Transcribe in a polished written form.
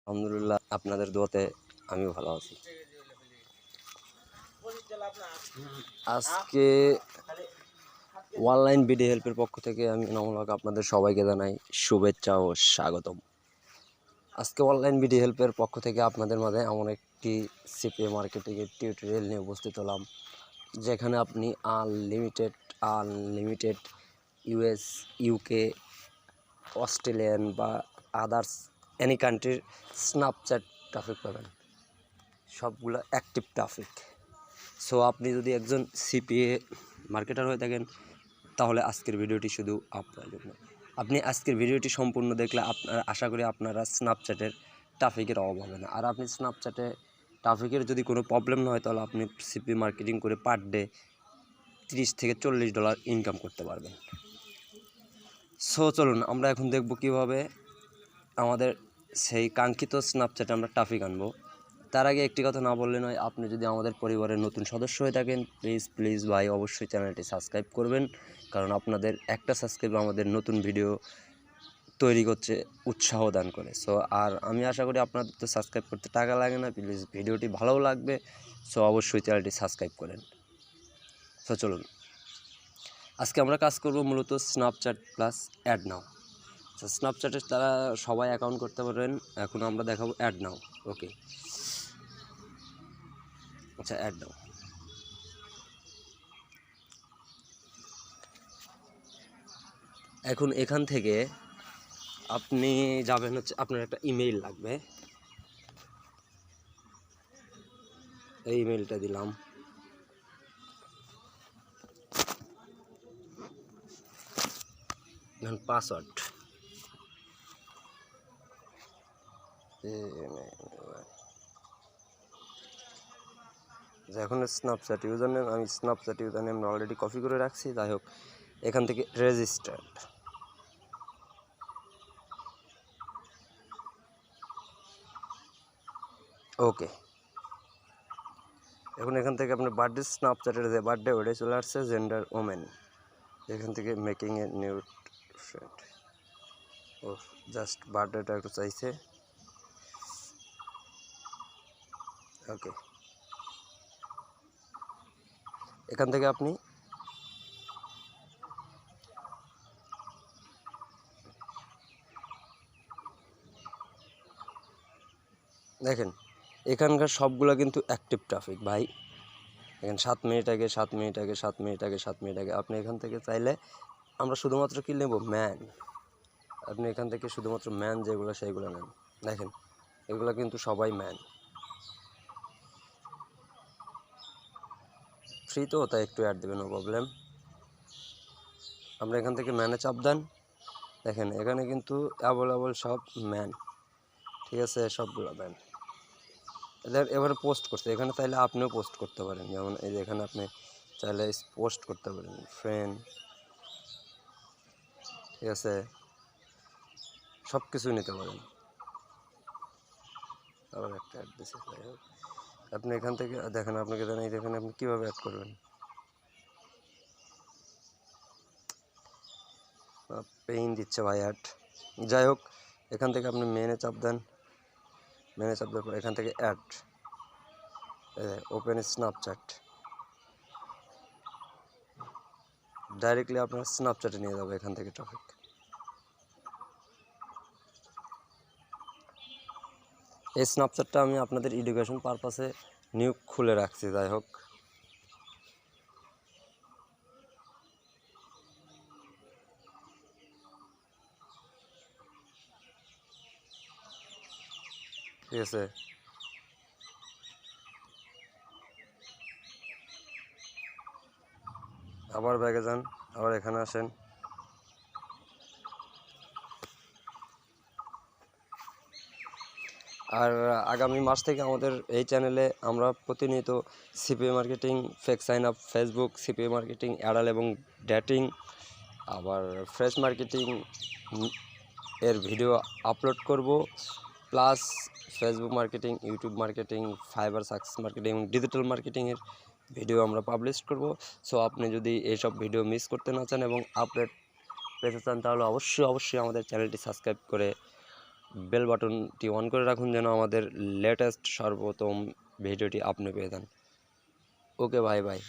আলহামদুলিল্লাহ, আপনাদের দোয়াতে আমিও ভালো আছি। আজকে অনলাইন বিডি হেল্পের পক্ষ থেকে আমি এনামুল হক আপনাদের সবাইকে জানাই শুভেচ্ছা ও স্বাগতম। আজকে অনলাইন বিডি হেল্পের পক্ষ থেকে আপনাদের মাঝে এমন একটি সিপিএ মার্কেটিংয়ের টিউটোরিয়াল নিয়ে উপস্থিত হলাম, যেখানে আপনি আনলিমিটেড ইউএস, ইউকে, অস্ট্রেলিয়ান বা আদার্স এনি কান্ট্রির স্ন্যাপচ্যাট ট্রাফিক পাবেন, সবগুলো অ্যাক্টিভ ট্রাফিক। সো আপনি যদি একজন সিপিএ মার্কেটার হয়ে থাকেন, তাহলে আজকের ভিডিওটি শুধু আপনার জন্য। আপনি আজকের ভিডিওটি সম্পূর্ণ দেখলে আশা করি আপনারা স্ন্যাপচ্যাটের ট্রাফিকের অভাব হবে না। আর আপনি স্ন্যাপচ্যাটে ট্রাফিকের যদি কোনো প্রবলেম না হয়, তাহলে আপনি সিপি মার্কেটিং করে পার ডে $30 থেকে $40 ইনকাম করতে পারবেন। সো চলুন আমরা এখন দেখব কীভাবে আমাদের সেই কাঙ্ক্ষিত স্ন্যাপচ্যাটে আমরা ট্রাফিক আনবো। তার আগে একটি কথা না বললে নয়, আপনি যদি আমাদের পরিবারের নতুন সদস্য হয়ে থাকেন, প্লিজ ভাই অবশ্যই চ্যানেলটি সাবস্ক্রাইব করবেন, কারণ আপনাদের একটা সাবস্ক্রাইব আমাদের নতুন ভিডিও তৈরি করতে উৎসাহ দান করে। সো আর আমি আশা করি আপনাদের তো সাবস্ক্রাইব করতে টাকা লাগে না, প্লিজ ভিডিওটি ভালোও লাগবে, সো অবশ্যই চ্যানেলটি সাবস্ক্রাইব করেন। সো চলুন আজকে আমরা কাজ করব মূলত স্ন্যাপচ্যাট প্লাস অ্যাড নাও। স্ন্যাপচ্যাটে তারা সবাই অ্যাকাউন্ট করতে পারবেন। এখন আমরা দেখাবো অ্যাড নাও। ওকে, আচ্ছা অ্যাড নাও। এখন এখান থেকে আপনি যাবেন হচ্ছে, আপনার একটা ইমেইল লাগবে। এই ইমেইলটা দিলাম। এখন পাসওয়ার্ড, এখন স্ন্যাপচ্যাট ইউজার নেম, আমি Snapchat user name already copy করে রাখছি। যাই হোক, এখান থেকে রেজিস্টার্ড, ওকে। এখন এখান থেকে আপনার বার্থডে, স্ন্যাপচ্যাটের যে বার্থডে ওটাই চলে আসছে, জেন্ডার ওমেন। এখান থেকে মেকিং এ নিউ ফ্রেন্ড, ও জাস্ট বার্থডেটা একটু চাইছে, ওকে। এখান থেকে আপনি দেখেন এখানকার সবগুলো কিন্তু অ্যাক্টিভ ট্রাফিক ভাই। এখানে 7 মিনিট আগে, 7 মিনিট আগে, 7 মিনিট আগে, 7 মিনিট আগে। আপনি এখান থেকে চাইলে আমরা শুধুমাত্র কি নেব, ম্যান। আপনি এখান থেকে শুধুমাত্র ম্যান যেগুলো সেইগুলো নেন। দেখেন এগুলো কিন্তু সবাই ম্যান, ফ্রি তো, তাই একটু অ্যাড দেবেন, নো প্রবলেম। আমরা এখান থেকে ম্যানে চাপ দেন। দেখেন এখানে কিন্তু অ্যাভেলেবল সব ম্যান, ঠিক আছে, সবগুলো ম্যান। এবারে পোস্ট করতে, এখানে চাইলে আপনিও পোস্ট করতে পারেন। যেমন এই যে এখানে আপনি চাইলে পোস্ট করতে পারেন ফ্রেন্ড, ঠিক আছে, সব কিছু নিতে পারেন। আবার একটা অ্যাড দিচ্ছে। যাই হোক, আপনি এখান থেকে দেখেন, আপনাকে জানাই দেখেন আপনি কীভাবে অ্যাড করবেন। পেইন দিচ্ছে ভাই অ্যাড। যাই হোক, এখান থেকে আপনি মেনে চাপ দেন। মেনে চাপ দেওয়ার পর এখান থেকে অ্যাড, ওপেন স্ন্যাপচ্যাট, ডাইরেক্টলি আপনার স্ন্যাপচ্যাটে নিয়ে যাবে এখান থেকে ট্রাফিক। এই স্ন্যাপচ্যাটটা আমি আপনাদের এডুকেশন পারপাসে নিউ খুলে রাখছি। যাই হোক, ঠিক আছে। আবার ব্যাগে যান, আবার এখানে আসেন। আর আগামী মাস থেকে আমাদের এই চ্যানেলে আমরা প্রতিনিয়ত CPA marketing, fake sign up, Facebook CPA marketing, adult এবং ডেটিং, আবার ফ্রেশ মার্কেটিং এর ভিডিও আপলোড করব, plus Facebook marketing, YouTube marketing, Fiverr success marketing এবং ডিজিটাল মার্কেটিংয়ের ভিডিও আমরা পাবলিশ করব। সো আপনি যদি এইসব ভিডিও মিস করতে না চান এবং আপডেট পেতে চান, তাহলে অবশ্যই আমাদের চ্যানেলটি সাবস্ক্রাইব করে বেল বাটনটি অন করে রাখুন যেন আমাদের লেটেস্ট সর্বপ্রথম ভিডিওটি আপনি পেয়ে যান। ওকে, বাই বাই।